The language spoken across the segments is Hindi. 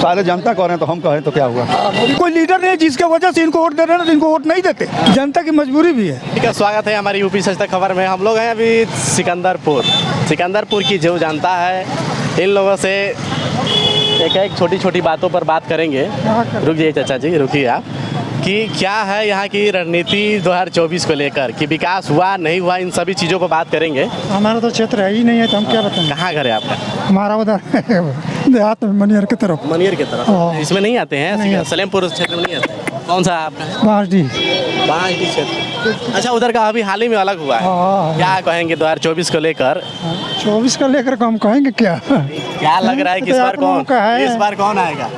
सारे जनता कह रहे हैं तो हम कहें तो क्या हुआ। कोई लीडर नहीं है जिसके वजह से इनको वोट दे रहे हैं, तो इनको वोट नहीं देते। जनता की मजबूरी भी है। ठीक है, स्वागत है हमारी यूपी सच तक खबर में। हम लोग हैं अभी सिकंदरपुर की जो जनता है, इन लोगों से एक छोटी छोटी बातों पर बात करेंगे। रुक जाइए चाचा जी, रुकिए आप, कि क्या है यहाँ की रणनीति 2024 को लेकर, कि विकास हुआ नहीं हुआ, इन सभी चीज़ों को बात करेंगे। हमारा तो क्षेत्र है ही नहीं है, तो हम क्या बताएं। कहाँ घर है आपका? हमारा उधर देहात में मनियर की तरफ। मनियर की तरफ। इसमें नहीं आते हैं? सलेमपुर क्षेत्र में नहीं आते? कौन सा आपका है? बांसडी क्षेत्र। अच्छा, उधर का अभी हाल ही में अलग हुआ है। क्या कहेंगे 2024 को लेकर? 24 का लेकर हम कहेंगे क्या लग रहा है कि इस बार कौन आएगा?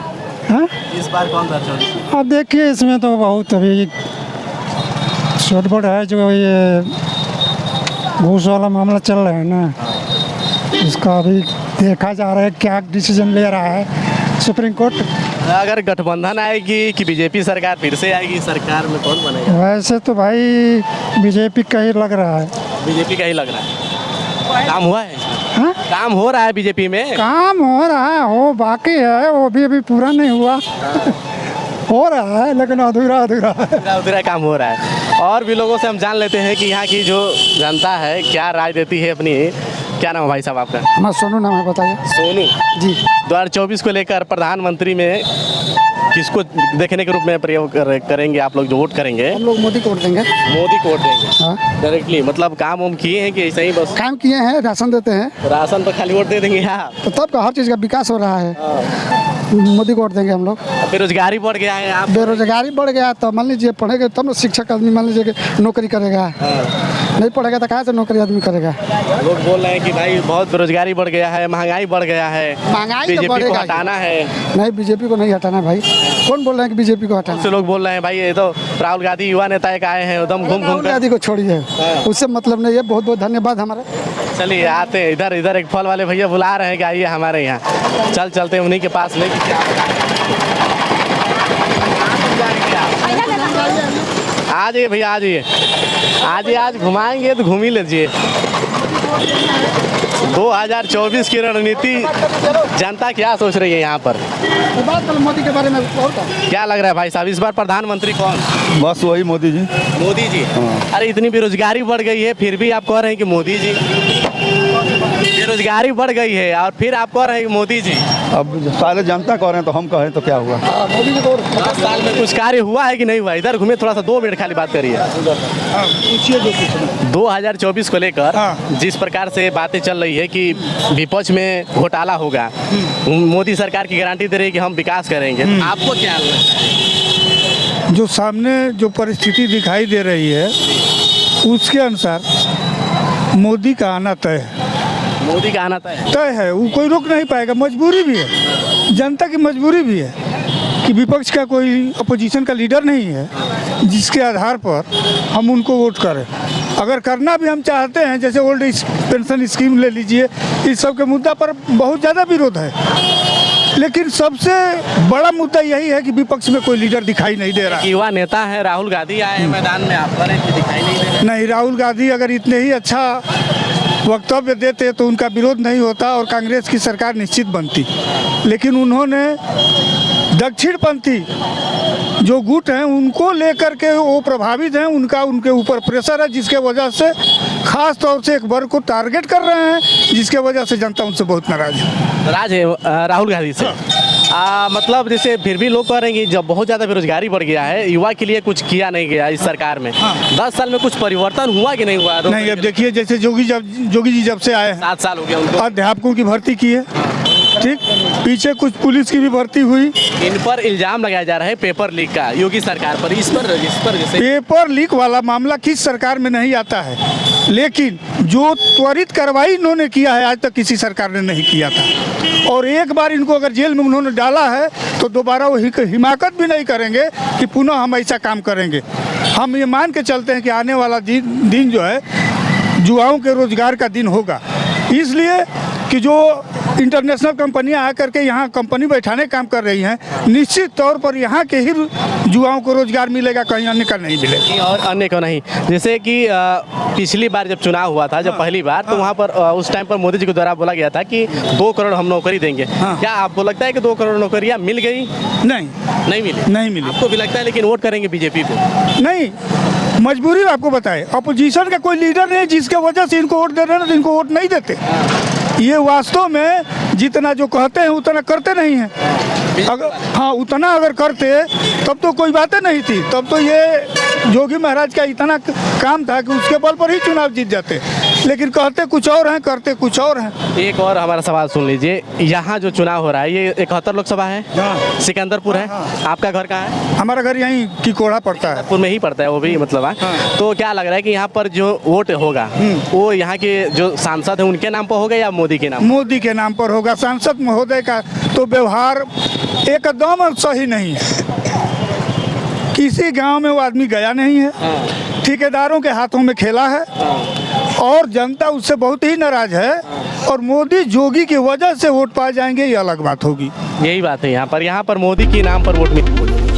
इस बार कौन 2024? अब देखिए, इसमें तो बहुत अभी छोट-मोट है, जो ये घूस वाला मामला चल रहा है ना, इसका अभी देखा जा रहा है क्या डिसीजन ले रहा है सुप्रीम कोर्ट। अगर गठबंधन आएगी कि बीजेपी सरकार फिर से आएगी, सरकार में कौन बनेगा? वैसे तो भाई बीजेपी का ही लग रहा है। बीजेपी का ही लग रहा है। काम हुआ है? हाँ? काम हो रहा है बीजेपी में? काम हो रहा है, हो बाकी है, वो भी अभी पूरा नहीं हुआ। हो रहा है लेकिन अधूरा काम हो रहा है। और भी लोगों से हम जान लेते हैं कि यहाँ की जो जनता है क्या राय देती है अपनी। क्या नाम है भाई साहब आपका? हमारा सोनू नाम है, बताइए। सोनू जी। 2024 को लेकर प्रधानमंत्री में किसको देखने के रूप में प्रयोग करेंगे आप लोग जो वोट करेंगे? हम लोग मोदी को वोट देंगे। मोदी को वोट देंगे? हाँ। डायरेक्टली, मतलब काम हम किए हैं कि ऐसे ही बस? काम किए हैं, राशन देते हैं। राशन पर खाली वोट दे देंगे यहाँ? तो तब का हर चीज़ का विकास हो रहा है। मोदी को वोट देंगे हम लोग। बेरोजगारी बढ़ गया है यहाँ? बेरोजगारी बढ़ गया तो मान लीजिए पढ़ेगा तब ना शिक्षक आदमी मान लीजिए कि नौकरी करेगा। नहीं पढ़ेगा तो कहाँ से नौकरी आदमी करेगा? लोग बोल रहे हैं कि भाई बहुत बेरोजगारी बढ़ गया है, महंगाई बढ़ गया है, महंगाई बीजेपी को हटाना है। नहीं, बीजेपी को नहीं हटाना भाई। कौन बोल रहे हैं कि बीजेपी को हटाना? लोग बोल रहे हैं भाई ये तो राहुल गांधी युवा नेता एक आए हैं, एकदम घूम राहुल गांधी को छोड़िए, उससे मतलब नहीं है। बहुत बहुत धन्यवाद हमारा। चलिए आते हैं इधर एक फल वाले भैया बुला रहे हैं कि आइए हमारे यहाँ, चलते हैं उन्हीं के पास में। आ जाइए भैया, आ जाइए, आज घुमाएंगे तो घूम ही लीजिए। 2024 की रणनीति जनता क्या सोच रही है यहाँ पर? मोदी के बारे में क्या लग रहा है भाई साहब, इस बार प्रधानमंत्री कौन? बस वही मोदी जी। मोदी जी? अरे इतनी बेरोजगारी बढ़ गई है, फिर भी आप कह रहे हैं कि मोदी जी? बेरोजगारी बढ़ गई है और फिर आप कह रहे हैं कि मोदी जी? अब सारे जनता कह रहे हैं तो हम कहें तो क्या हुआ। 10 साल में कुछ कार्य हुआ है कि नहीं हुआ? इधर घूमे, थोड़ा सा 2 मिनट खाली बात करिए। 2024 को लेकर जिस प्रकार से बातें चल रही है कि विपक्ष में घोटाला होगा, मोदी सरकार की गारंटी दे रही है कि हम विकास करेंगे, आपको क्या लगता है? जो सामने जो परिस्थिति दिखाई दे रही है उसके अनुसार मोदी का आना तय है। मोदी का आना तय है, वो कोई रोक नहीं पाएगा। मजबूरी भी है, जनता की मजबूरी भी है कि विपक्ष का कोई अपोजिशन का लीडर नहीं है जिसके आधार पर हम उनको वोट करें। अगर करना भी हम चाहते हैं, जैसे ओल्ड एज पेंशन स्कीम ले लीजिए, इस सब के मुद्दा पर बहुत ज़्यादा विरोध है, लेकिन सबसे बड़ा मुद्दा यही है कि विपक्ष में कोई लीडर दिखाई नहीं दे रहा। युवा नेता है राहुल गांधी आए हैं मैदान में, आप दिखाई नहीं दे रहे? नहीं, राहुल गांधी अगर इतने ही अच्छा वक्तव्य देते तो उनका विरोध नहीं होता और कांग्रेस की सरकार निश्चित बनती, लेकिन उन्होंने दक्षिणपंथी जो गुट हैं उनको लेकर के वो प्रभावित हैं, उनके ऊपर प्रेशर है, जिसके वजह से खास तौर से एक वर्ग को टारगेट कर रहे हैं, जिसके वजह से जनता उनसे बहुत नाराज है। राहुल गांधी से मतलब जैसे फिर भी लोग कह रहे हैं कि जब बहुत ज़्यादा बेरोजगारी बढ़ गया है, युवा के लिए कुछ किया नहीं गया इस सरकार में। 10 साल में कुछ परिवर्तन हुआ कि नहीं हुआ? नहीं, अब देखिए जैसे जोगी जी जब से आए हैं 7 साल हो गया उनको, अध्यापकों की भर्ती की है, ठीक, पीछे कुछ पुलिस की भी भर्ती हुई। इन पर इल्जाम लगाया जा रहा है पेपर लीक का योगी सरकार पर। इस पर जैसे पेपर लीक वाला मामला किस सरकार में नहीं आता है, लेकिन जो त्वरित कार्रवाई इन्होंने किया है आज तक किसी सरकार ने नहीं किया था। और एक बार इनको अगर जेल में उन्होंने डाला है तो दोबारा वो हिमाकत भी नहीं करेंगे कि पुनः हम ऐसा काम करेंगे। हम ये मान के चलते हैं कि आने वाला दिन जो है युवाओं के रोजगार का दिन होगा, इसलिए कि जो इंटरनेशनल कंपनियां आकर के यहाँ कंपनी बैठाने काम कर रही हैं, निश्चित तौर पर यहाँ के ही युवाओं को रोजगार मिलेगा, कहीं अन्य का नहीं मिलेगा। और अन्य को नहीं। जैसे कि पिछली बार जब चुनाव हुआ था, जब पहली बार, तो वहाँ पर उस टाइम पर मोदी जी के द्वारा बोला गया था कि 2 करोड़ हम नौकरी देंगे। क्या आपको लगता है कि 2 करोड़ नौकरियाँ मिल गई? नहीं मिली। नहीं मिली। आपको भी लगता है, लेकिन वोट करेंगे बीजेपी को? नहीं, मजबूरी आपको बताए, अपोजिशन का कोई लीडर नहीं जिसके वजह से इनको वोट दे रहे हैं, तो इनको वोट नहीं देते। ये वास्तव में जितना जो कहते हैं उतना करते नहीं हैं। अगर हाँ उतना अगर करते तब तो कोई बातें नहीं थी, तब तो ये योगी महाराज का इतना काम था कि उसके बल पर ही चुनाव जीत जाते, लेकिन कहते कुछ और हैं, करते कुछ और हैं। एक और हमारा सवाल सुन लीजिए, यहाँ जो चुनाव हो रहा है ये 71 लोकसभा है, सिकंदरपुर है। आपका घर कहाँ है? हमारा घर यहीं किकोड़ा पड़ता है, सिकंदरपुर में ही पड़ता है वो भी, मतलब है। तो क्या लग रहा है कि यहाँ पर जो वोट होगा वो यहाँ के जो सांसद हैं उनके नाम पर होगा या मोदी के नाम? मोदी के नाम पर होगा। सांसद महोदय का तो व्यवहार एकदम सही नहीं है, किसी गांव में वो आदमी गया नहीं है, ठेकेदारों के हाथों में खेला है और जनता उससे बहुत ही नाराज है। और मोदी जोगी की वजह से वोट पा जाएंगे, ये अलग बात होगी। यही बात है, यहाँ पर मोदी के नाम पर वोट मिलेगी।